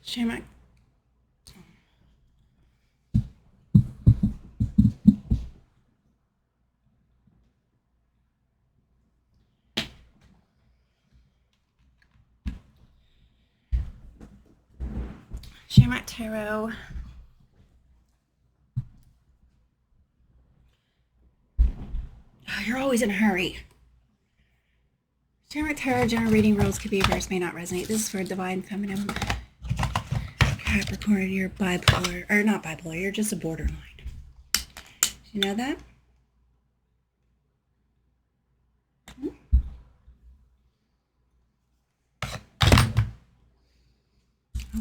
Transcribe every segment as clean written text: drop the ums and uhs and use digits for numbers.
Shamrock. Shamrock Tarot. Oh, you're always in a hurry. Shamrock Tarot general reading rules could be reversed, may not resonate. This is for divine feminine. Capricorn, you're bipolar, or not bipolar, you're just a borderline. Do you know that?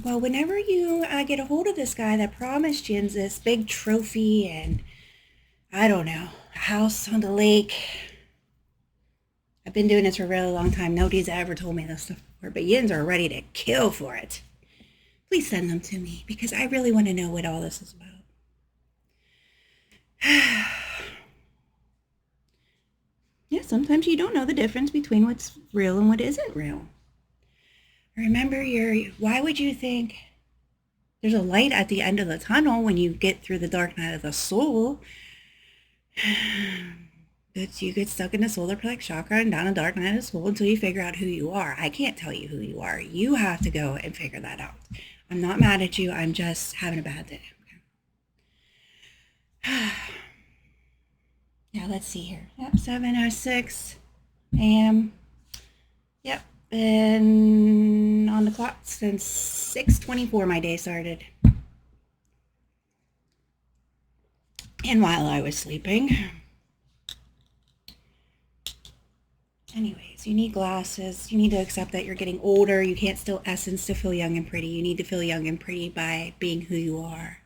Well, whenever you get a hold of this guy that promised you this big trophy and, I don't know, a house on the lake. I've been doing this for a really long time. Nobody's ever told me this stuff before, but yins are ready to kill for it. Please send them to me because I really want to know what all this is about. Yeah, sometimes you don't know the difference between what's real and what isn't real. Remember, why would you think there's a light at the end of the tunnel when you get through the dark night of the soul? But you get stuck in the solar plexus chakra and down a dark night of the soul until you figure out who you are. I can't tell you who you are. You have to go and figure that out. I'm not mad at you. I'm just having a bad day. Okay. Yeah, let's see here. Yep, 7:06 a.m. Yep, been on the clock since 6:24 my day started. And while I was sleeping. Anyways, you need glasses. You need to accept that you're getting older. You can't still essence to feel young and pretty. You need to feel young and pretty by being who you are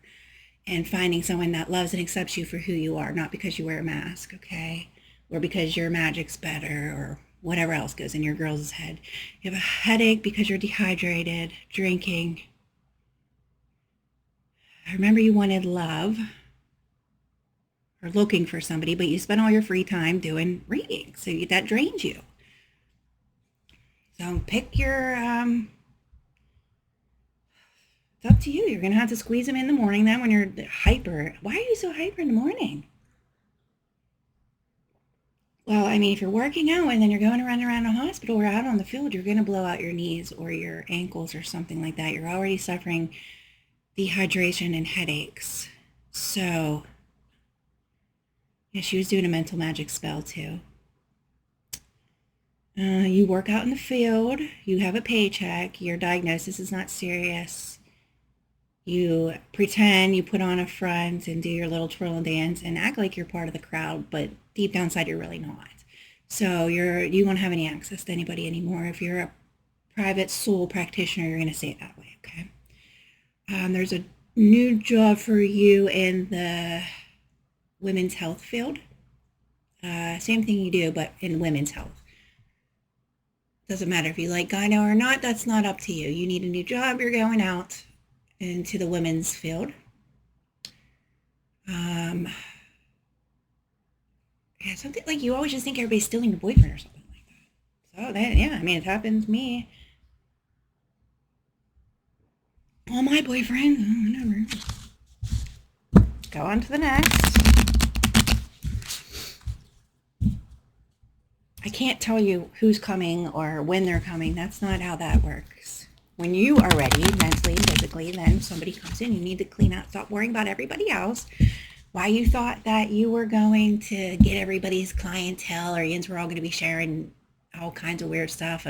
and finding someone that loves and accepts you for who you are, not because you wear a mask, okay? Or because your magic's better or whatever else goes in your girl's head. You have a headache because you're dehydrated, drinking. I remember you wanted love or looking for somebody, but you spend all your free time doing readings, so that drains you. So pick your, it's up to you. You're going to have to squeeze them in the morning then when you're hyper. Why are you so hyper in the morning? Well, I mean, if you're working out and then you're going around a hospital or out on the field, you're going to blow out your knees or your ankles or something like that. You're already suffering dehydration and headaches. So, yeah, she was doing a mental magic spell too. You work out in the field. You have a paycheck. Your diagnosis is not serious. You pretend, you put on a front and do your little twirl and dance and act like you're part of the crowd, but deep down inside you're really not. So you won't have any access to anybody anymore. If you're a private soul practitioner, you're going to say it that way, okay? There's a new job for you in the women's health field. Same thing you do, but in women's health. Doesn't matter if you like gyno or not, that's not up to you. You need a new job, you're going out into the women's field. Yeah, something like you always just think everybody's stealing your boyfriend or something like that. So that, yeah, I mean, it happened to me. Well, my boyfriend, whatever. Go on to the next. I can't tell you who's coming or when they're coming. That's not how that works. When you are ready, mentally and physically, then somebody comes in. You need to clean out, stop worrying about everybody else. Why you thought that you were going to get everybody's clientele or yins were all going to be sharing all kinds of weird stuff.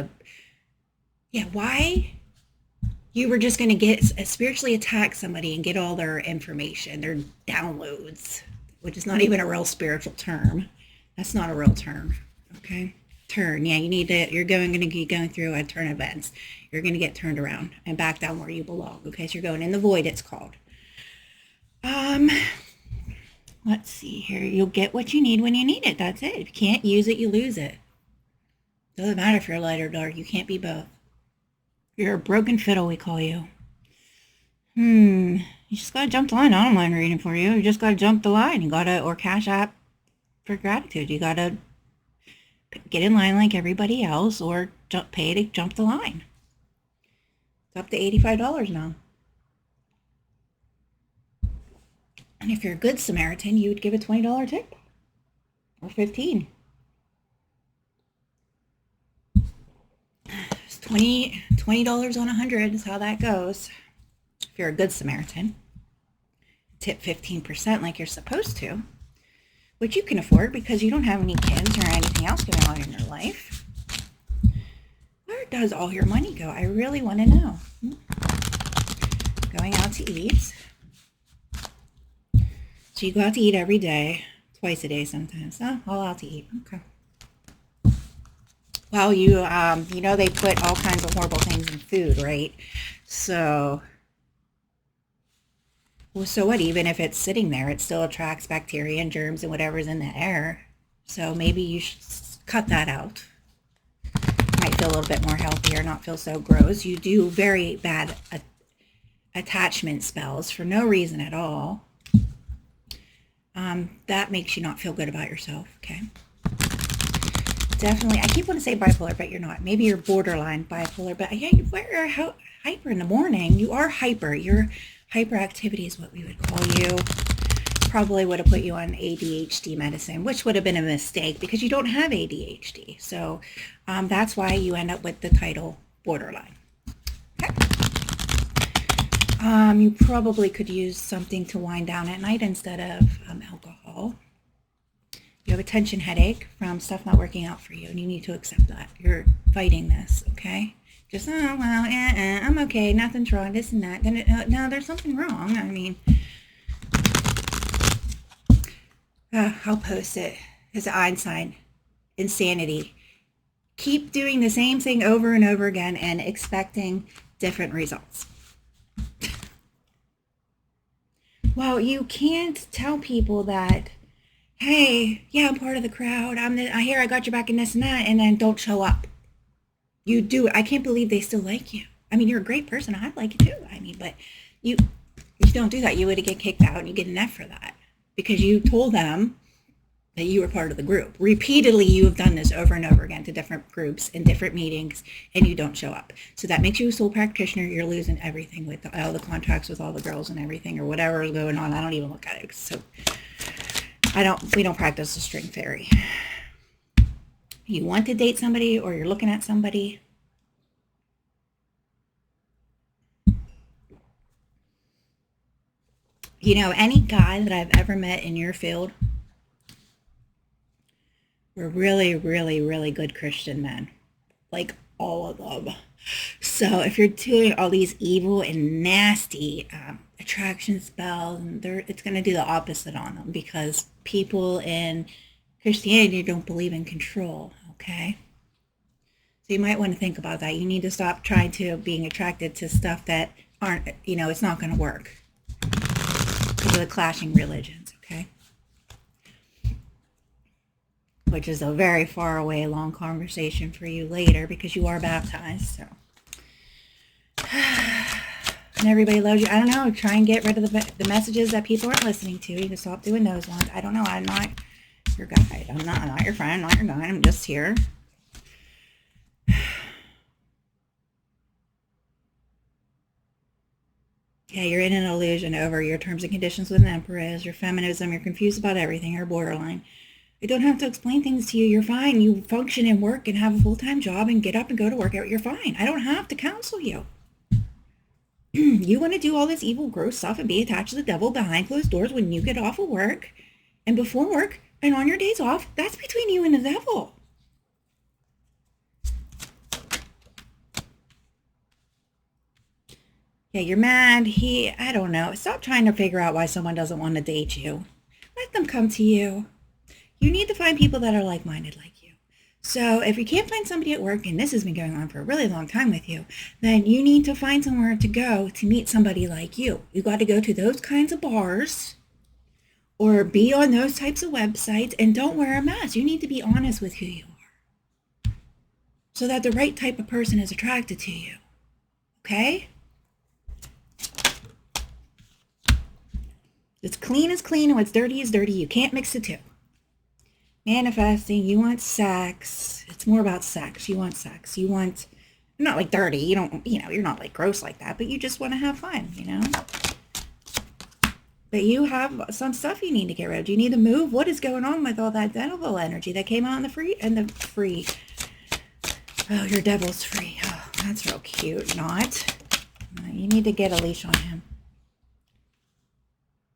Yeah, why you were just going to get spiritually attack somebody and get all their information, their downloads, which is not even a real spiritual term. That's not a real term. Okay, turn. Yeah, you're going to be going through a turn events. You're going to get turned around and back down where you belong. Okay, so you're going in the void, it's called. Let's see here. You'll get what you need when you need it. That's it. If you can't use it, you lose it. Doesn't matter if you're light or dark. You can't be both. You're a broken fiddle, we call you. You just got to jump the line. I don't mind reading for you. You just got to jump the line. You got to, or cash app for gratitude. You got to get in line like everybody else or pay to jump the line. It's up to $85 now. And if you're a good Samaritan, you would give a $20 tip or 15. It's $20 on 100 is how that goes. If you're a good Samaritan, tip 15% like you're supposed to, which you can afford because you don't have any kids or anything else going on in your life. Where does all your money go? I really want to know. Going out to eat. So you go out to eat every day, twice a day sometimes. Oh, all out to eat. Okay. Well, you know they put all kinds of horrible things in food, right? So, well, so what? Even if it's sitting there, it still attracts bacteria and germs and whatever's in the air. So maybe you should cut that out. Might feel a little bit more healthier, not feel so gross. You do very bad attachment spells for no reason at all. That makes you not feel good about yourself, okay? Definitely, I keep wanting to say bipolar, but you're not. Maybe you're borderline bipolar, but yeah, you're hyper in the morning. You are hyper. Your hyperactivity is what we would call you. Probably would have put you on ADHD medicine, which would have been a mistake because you don't have ADHD. So that's why you end up with the title borderline. Okay. You probably could use something to wind down at night instead of alcohol. You have a tension headache from stuff not working out for you, and you need to accept that. You're fighting this, okay? Just, oh, well, I'm okay, nothing's wrong, this and that. Then, no, there's something wrong. I mean, I'll post it. It's Einstein. Insanity. Keep doing the same thing over and over again and expecting different results. Well, you can't tell people that, hey, yeah, I'm part of the crowd. I hear I got your back in this and that, and then don't show up. You do it. I can't believe they still like you. I mean, you're a great person. I like you too. I mean, but you don't do that. You would get kicked out and you get an F for that because you told them that you were part of the group. Repeatedly, you have done this over and over again to different groups in different meetings, and you don't show up. So that makes you a sole practitioner. You're losing everything with all the contracts with all the girls and everything or whatever is going on. I don't even look at it. So we don't practice the string theory. You want to date somebody or you're looking at somebody, you know, any guy that I've ever met in your field were really, really, really good Christian men. Like all of them. So if you're doing all these evil and nasty attraction spells, it's going to do the opposite on them because people in Christianity don't believe in control, okay? So you might want to think about that. You need to stop trying to being attracted to stuff that aren't, it's not going to work because of the clashing religions, okay? Which is a very far away, long conversation for you later because you are baptized, so. And everybody loves you. I don't know. Try and get rid of the messages that people aren't listening to. You can stop doing those ones. I don't know. I'm not your guide. I'm not your friend. I'm not your guide. I'm just here. Yeah, you're in an illusion over your terms and conditions with an empress, your feminism. You're confused about everything. You're borderline. I don't have to explain things to you. You're fine. You function and work and have a full-time job and get up and go to work. You're fine. I don't have to counsel you. You want to do all this evil, gross stuff and be attached to the devil behind closed doors when you get off of work and before work and on your days off. That's between you and the devil. Yeah, you're mad. I don't know. Stop trying to figure out why someone doesn't want to date you. Let them come to you. You need to find people that are like-minded like you. So if you can't find somebody at work, and this has been going on for a really long time with you, then you need to find somewhere to go to meet somebody like you. You got to go to those kinds of bars or be on those types of websites and don't wear a mask. You need to be honest with who you are so that the right type of person is attracted to you. Okay? What's clean is clean and what's dirty is dirty. You can't mix the two. Manifesting, you want sex. It's more about sex. You want sex. You want Not like dirty. You don't, you're not like gross like that, but you just want to have fun, But you have some stuff you need to get rid of. Do you need to move? What is going on with all that devil energy that came out in the free? Oh, your devil's free. Oh, that's real cute. Not. You need to get a leash on him.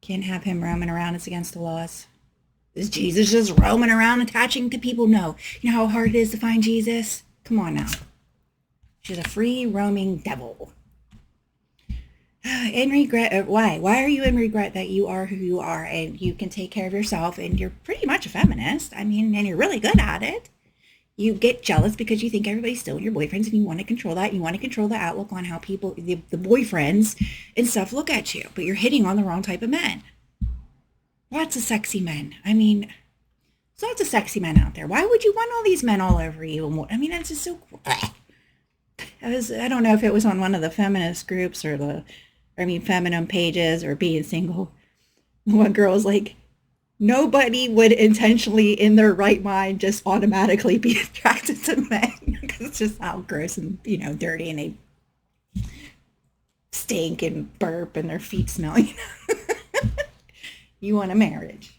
Can't have him roaming around. It's against the laws. Is Jesus just roaming around attaching to people? No. You know how hard it is to find Jesus? Come on now. She's a free roaming devil. In regret. Why? Why are you in regret that you are who you are and you can take care of yourself and you're pretty much a feminist? I mean, and you're really good at it. You get jealous because you think everybody's still your boyfriends and you want to control that. You want to control the outlook on how people, the boyfriends and stuff look at you. But you're hitting on the wrong type of men. Lots of sexy men. I mean, there's lots of sexy men out there. Why would you want all these men all over you? I mean, that's just so... I don't know if it was on one of the feminist groups or feminine pages or being single. One girl was like, nobody would intentionally in their right mind just automatically be attracted to men because it's just how gross and dirty and they stink and burp and their feet smell. You want a marriage.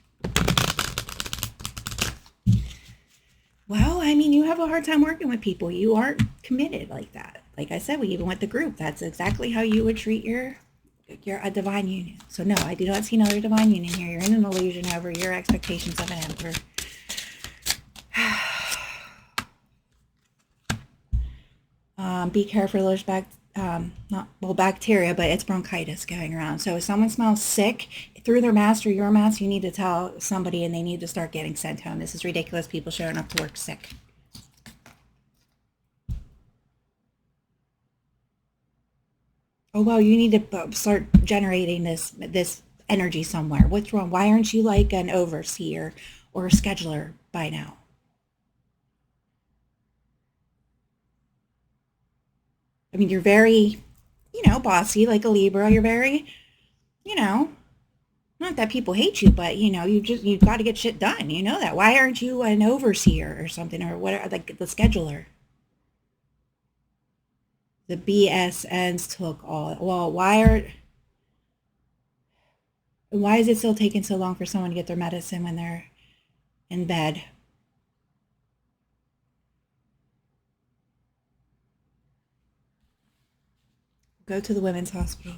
Well, I mean, you have a hard time working with people. You aren't committed like that. Like I said, even with the group, that's exactly how you would treat your a divine union. So no, I do not see another divine union here. You're in an illusion over your expectations of an emperor. Be careful. There's bacteria, but it's bronchitis going around. So if someone smells sick through their mask or your mask, you need to tell somebody and they need to start getting sent home. This is ridiculous. People showing up to work sick. Oh, well, you need to start generating this energy somewhere. What's wrong? Why aren't you like an overseer or a scheduler by now? I mean, you're very, bossy, like a Libra. You're very, not that people hate you, but you've got to get shit done. You know that. Why aren't you an overseer or something or whatever, like the scheduler? The BSNs took all. Well, why is it still taking so long for someone to get their medicine when they're in bed? Go to the women's hospital.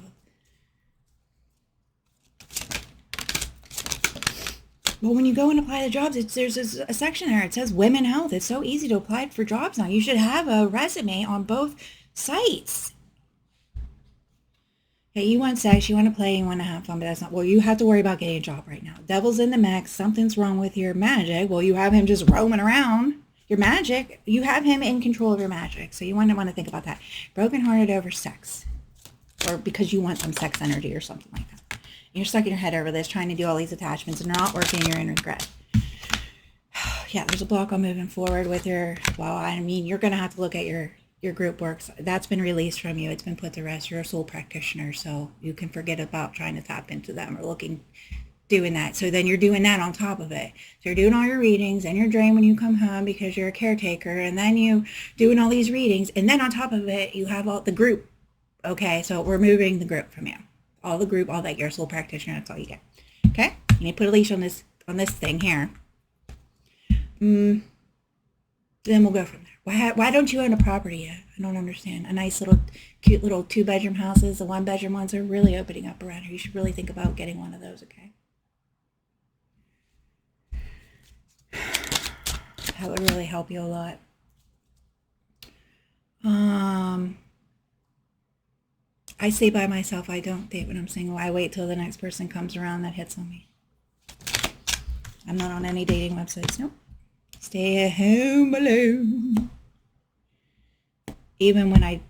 Well, when you go and apply the jobs, there's a section there. It says women health. It's so easy to apply for jobs now. You should have a resume on both sites. Okay, you want sex, you want to play, you want to have fun, but that's not... Well, you have to worry about getting a job right now. Devil's in the mix. Something's wrong with your magic. Well, you have him just roaming around. Your magic, you have him in control of your magic. So you want to think about that. Brokenhearted over sex. Or because you want some sex energy or something like that. And you're stuck in your head over this, trying to do all these attachments, and they're not working, you're in regret. Yeah, there's a block on moving forward with your... Well, I mean, you're going to have to look at your group works. That's been released from you. It's been put to rest. You're a soul practitioner, so you can forget about trying to tap into them or doing that. So then you're doing that on top of it. So you're doing all your readings and your drain when you come home because you're a caretaker, and then you doing all these readings, and then on top of it, you have all the group. Okay, so we're moving the group from you. All the group, all that. You're a soul practitioner. That's all you get. Okay, you need to put a leash on this thing here. Then we'll go from there. Why don't you own a property yet? I don't understand. A nice little, cute little 2-bedroom houses. The 1-bedroom ones are really opening up around here. You should really think about getting one of those, okay? That would really help you a lot. I stay by myself. I don't date when I'm single. I wait till the next person comes around that hits on me. I'm not on any dating websites. Nope. Stay at home alone. Even when I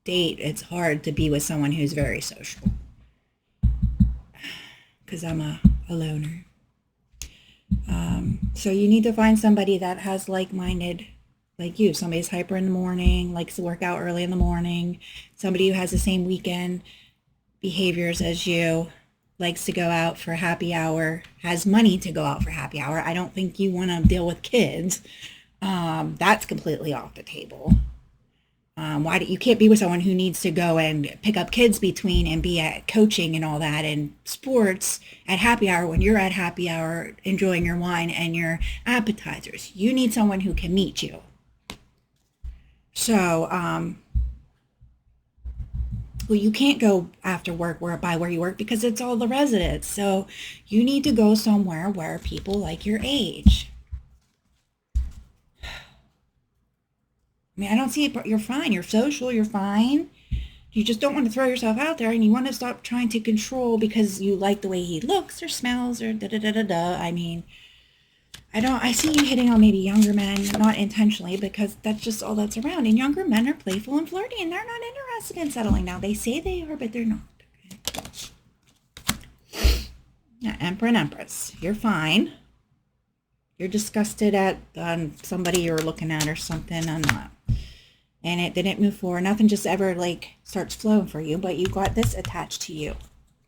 date, it's hard to be with someone who's very social. Because I'm a loner. So you need to find somebody that has like-minded, like you. Somebody's hyper in the morning, likes to work out early in the morning. Somebody who has the same weekend behaviors as you, likes to go out for happy hour, has money to go out for happy hour. I don't think you want to deal with kids. That's completely off the table. Why do you can't be with someone who needs to go and pick up kids between and be at coaching and all that and sports at happy hour when you're at happy hour enjoying your wine and your appetizers. You need someone who can meet you. So, well, you can't go after work by where you work because it's all the residents. So you need to go somewhere where people like your age. I mean, I don't see it, but you're fine. You're social, you're fine. You just don't want to throw yourself out there and you want to stop trying to control because you like the way he looks or smells or da da da da da. I mean, I see you hitting on maybe younger men, not intentionally, because that's just all that's around. And younger men are playful and flirty and they're not interested in settling down. They say they are, but they're not. Okay. Yeah, Emperor and Empress, you're fine. You're disgusted at somebody you're looking at or something. I'm not. And it didn't move forward. Nothing just ever like starts flowing for you, but you got this attached to you.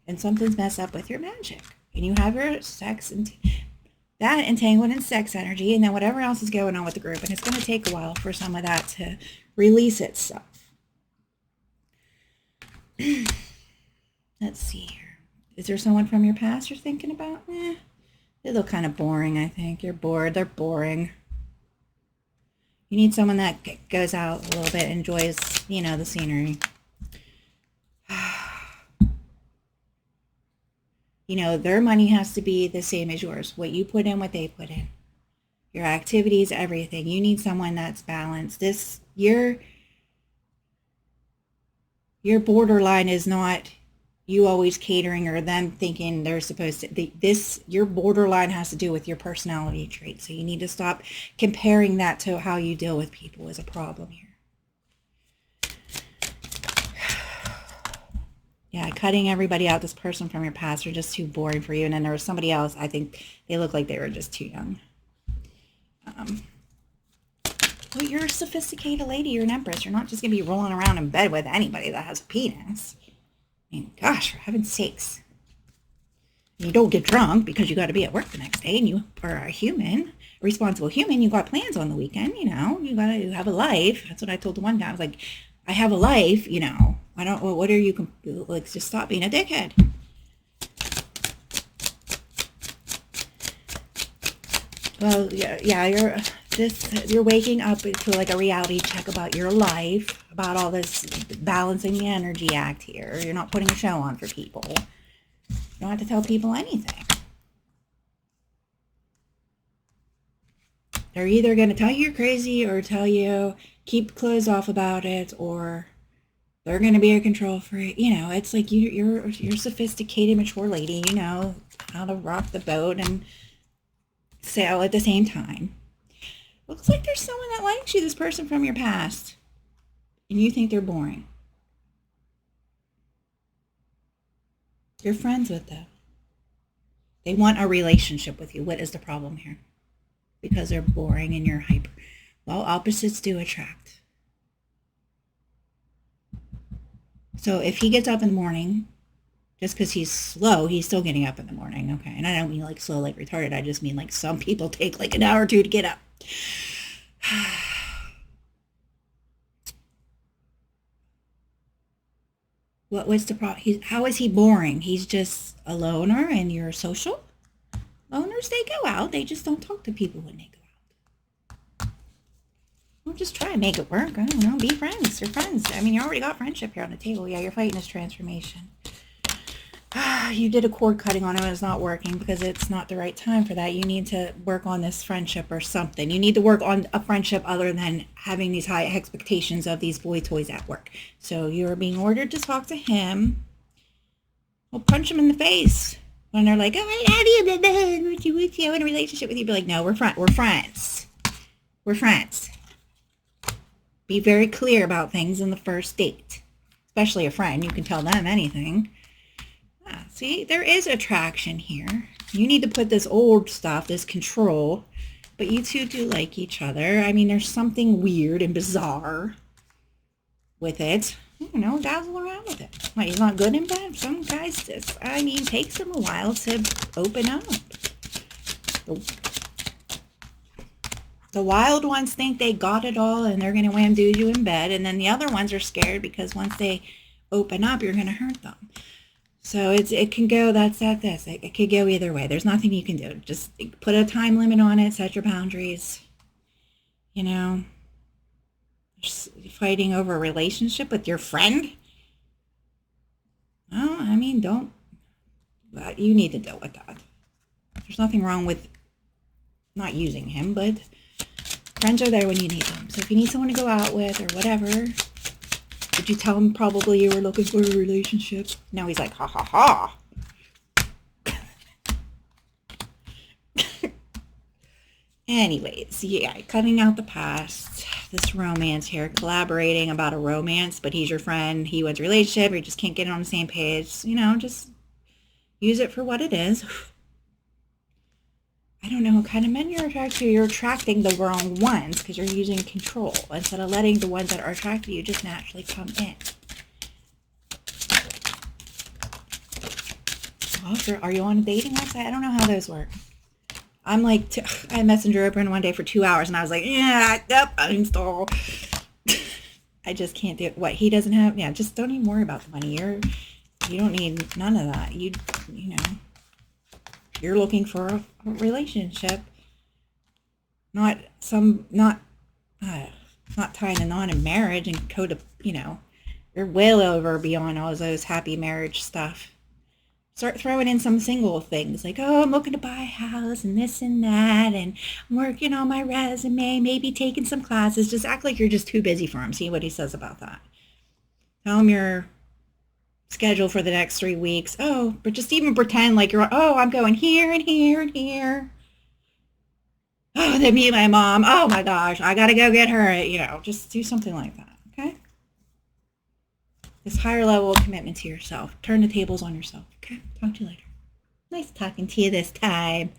And something's messed up with your magic. And you have your sex and that entangled in sex energy and then whatever else is going on with the group. And it's going to take a while for some of that to release itself. Let's see here. Is there someone from your past you're thinking about? They look kind of boring, I think. You're bored. They're boring. You need someone that goes out a little bit, enjoys, the scenery. Their money has to be the same as yours. What you put in, what they put in. Your activities, everything. You need someone that's balanced. Your borderline is not you always catering or them thinking they're supposed to. Your borderline has to do with your personality trait. So you need to stop comparing that to how you deal with people is a problem here. Yeah, cutting everybody out, this person from your past are just too boring for you. And then there was somebody else, I think they look like they were just too young. Well, you're a sophisticated lady. You're an empress. You're not just going to be rolling around in bed with anybody that has a penis. I mean, gosh, for heaven's sakes. You don't get drunk because you got to be at work the next day and you are a human, a responsible human. You got plans on the weekend, you have a life. That's what I told the one guy. I was like, I have a life, what are you, like, just stop being a dickhead. Well, yeah, you're waking up to like a reality check about your life, about all this balancing the energy act here. You're not putting a show on for people. You don't have to tell people anything. They're either going to tell you you're crazy or tell you keep closed off about it, or they're going to be a control freak. It's like you're a sophisticated, mature lady. You know how to rock the boat and sail at the same time. Looks like there's someone that likes you, this person from your past, and you think they're boring. You're friends with them. They want a relationship with you. What is the problem here? Because they're boring and you're hyper. Well, opposites do attract. So if he gets up in the morning, just because he's slow, he's still getting up in the morning, okay? And I don't mean like slow, like retarded. I just mean like some people take like an hour or two to get up. What's the problem? How is he boring? He's just a loner and you're social? Loners, they go out. They just don't talk to people when they go out. Well, just try and make it work. I don't know. Be friends. You're friends. I mean, you already got friendship here on the table. Yeah, you're fighting this transformation. You did a cord cutting on him and it's not working because it's not the right time for that. You need to work on this friendship or something. You need to work on a friendship other than having these high expectations of these boy toys at work. So you're being ordered to talk to him. Well, punch him in the face. When they're like, oh, I love you, would you in a relationship with you? Be like, no, we're friends. We're friends. Be very clear about things in the first date. Especially a friend. You can tell them anything. See, there is attraction here. You need to put this old stuff, this control, but you two do like each other. I mean, there's something weird and bizarre with it. Dazzle around with it. He's not good in bed. Some guys, takes them a while to open up. The wild ones think they got it all and they're going to wham do you in bed. And then the other ones are scared because once they open up, you're going to hurt them. So it can go, this. It could go either way. There's nothing you can do. Just put a time limit on it, set your boundaries. You know, just fighting over a relationship with your friend. Oh, I mean, don't, you need to deal with that. There's nothing wrong with not using him, but friends are there when you need them. So if you need someone to go out with or whatever, did you tell him probably you were looking for a relationship? No, he's like, ha ha ha. Anyways, yeah, cutting out the past, this romance here, collaborating about a romance, but he's your friend, he wants a relationship, you just can't get on the same page. You know, just use it for what it is. I don't know what kind of men you're attracted to. You're attracting the wrong ones because you're using control instead of letting the ones that are attracted to you just naturally come in. Also, are you on a dating website? I don't know how those work. I'm like, I had Messenger open one day for 2 hours and I was like, yeah, yep, uninstall. I just can't do it. What he doesn't have, yeah, just don't even worry about the money. You don't need none of that. You know, you're looking for a relationship, not tying a knot in marriage and you know, you're well over beyond all those happy marriage stuff. Start throwing in some single things like, oh, I'm looking to buy a house and this and that, and I'm working on my resume, maybe taking some classes. Just act like you're just too busy for him. See what he says about that. Tell him your schedule for the next 3 weeks. Oh, but just even pretend like you're, oh, I'm going here and here and here. Oh, then me and my mom. Oh my gosh, I gotta go get her. You know, just do something like that. Okay. This higher level of commitment to yourself. Turn the tables on yourself. Okay. Talk to you later. Nice talking to you this time.